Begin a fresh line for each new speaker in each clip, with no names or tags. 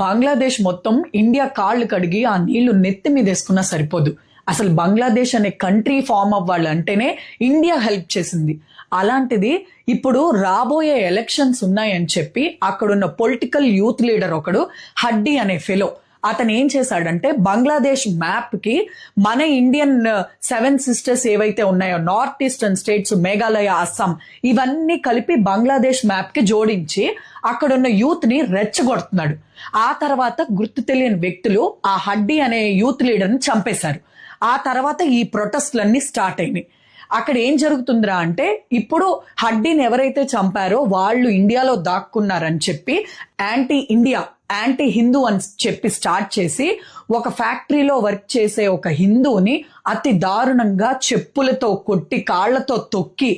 బంగ్లాదేశ్ మొత్తం ఇండియా కాళ్ళు కడిగి ఆ నీళ్లు నెత్తి మీద వేసుకున్నా సరిపోదు. అసలు బంగ్లాదేశ్ అనే కంట్రీ ఫామ్ అవ్వాలి అంటేనే ఇండియా హెల్ప్ చేసింది. అలాంటిది ఇప్పుడు రాబోయే ఎలక్షన్స్ ఉన్నాయని చెప్పి అక్కడున్న పొలిటికల్ యూత్ లీడర్ ఒకడు హడ్డీ అనే ఫెలో అతను ఏం చేశాడంటే బంగ్లాదేశ్ మ్యాప్ కి మన ఇండియన్ 7 సిస్టర్స్ ఏవైతే ఉన్నాయో north eastern states, Meghalaya, Assam ఇవన్నీ కలిపి బంగ్లాదేశ్ మ్యాప్ కి జోడించి అక్కడున్న యూత్ ని రెచ్చగొడుతున్నాడు. ఆ తర్వాత గుర్తు తెలియని వ్యక్తులు ఆ హడ్డీ అనే యూత్ లీడర్ ని చంపేశారు. ఆ తర్వాత ఈ ప్రొటెస్ట్లన్నీ స్టార్ట్ అయినాయి. అక్కడ ఏం జరుగుతుందిరా అంటే ఇప్పుడు హడ్డీని ఎవరైతే చంపారో వాళ్ళు ఇండియాలో దాక్కున్నారని చెప్పి యాంటీ హిందూ అని చెప్పి స్టార్ట్ చేసి ఒక ఫ్యాక్టరీలో వర్క్ చేసే ఒక హిందూని అతి దారుణంగా చెప్పులతో కొట్టి కాళ్లతో తొక్కి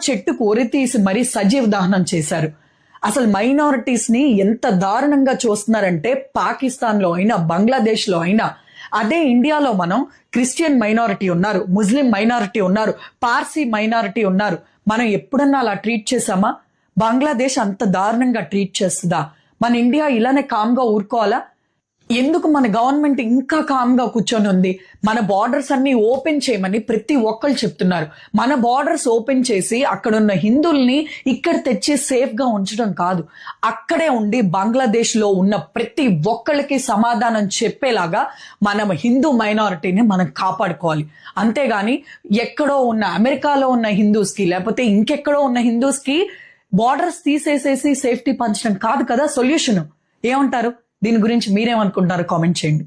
చెట్టుకు ఉరితీసి మరీ సజీవ దహనం చేశారు. అసలు మైనారిటీస్ ని ఎంత దారుణంగా చూస్తున్నారంటే పాకిస్తాన్ లో అయినా బంగ్లాదేశ్ లో అయినా, అదే ఇండియాలో మనం క్రిస్టియన్ మైనారిటీ ఉన్నారు, ముస్లిం మైనారిటీ ఉన్నారు, పార్సీ మైనారిటీ ఉన్నారు. మనం ఎప్పుడన్నా అలా ట్రీట్ చేసామా? బంగ్లాదేశ్ అంత దారుణంగా ట్రీట్ చేస్తుందా? మన ఇండియా ఇలానే కామ్గా ఊరుకోవాలా? ఎందుకు మన గవర్నమెంట్ ఇంకా కామ్గా కూర్చొని ఉంది? మన బార్డర్స్ అన్ని ఓపెన్ చేయమని ప్రతి ఒక్కరు చెప్తున్నారు. మన బార్డర్స్ ఓపెన్ చేసి అక్కడున్న హిందువుల్ని ఇక్కడ తెచ్చి సేఫ్ గా ఉంచడం కాదు, అక్కడే ఉండి బంగ్లాదేశ్ లో ఉన్న ప్రతి ఒక్కళ్ళకి సమాధానం చెప్పేలాగా మనం హిందూ మైనారిటీని మనం కాపాడుకోవాలి. అంతేగాని ఎక్కడో ఉన్న అమెరికాలో ఉన్న హిందూస్ కి లేకపోతే ఇంకెక్కడో ఉన్న హిందూస్ కి బార్డర్స్ తీసేసేసి సేఫ్టీ పంచడం కాదు కదా సొల్యూషన్. ఏమంటారు? దీని గురించి మీరేమనుకుంటున్నారు? కామెంట్ చేయండి.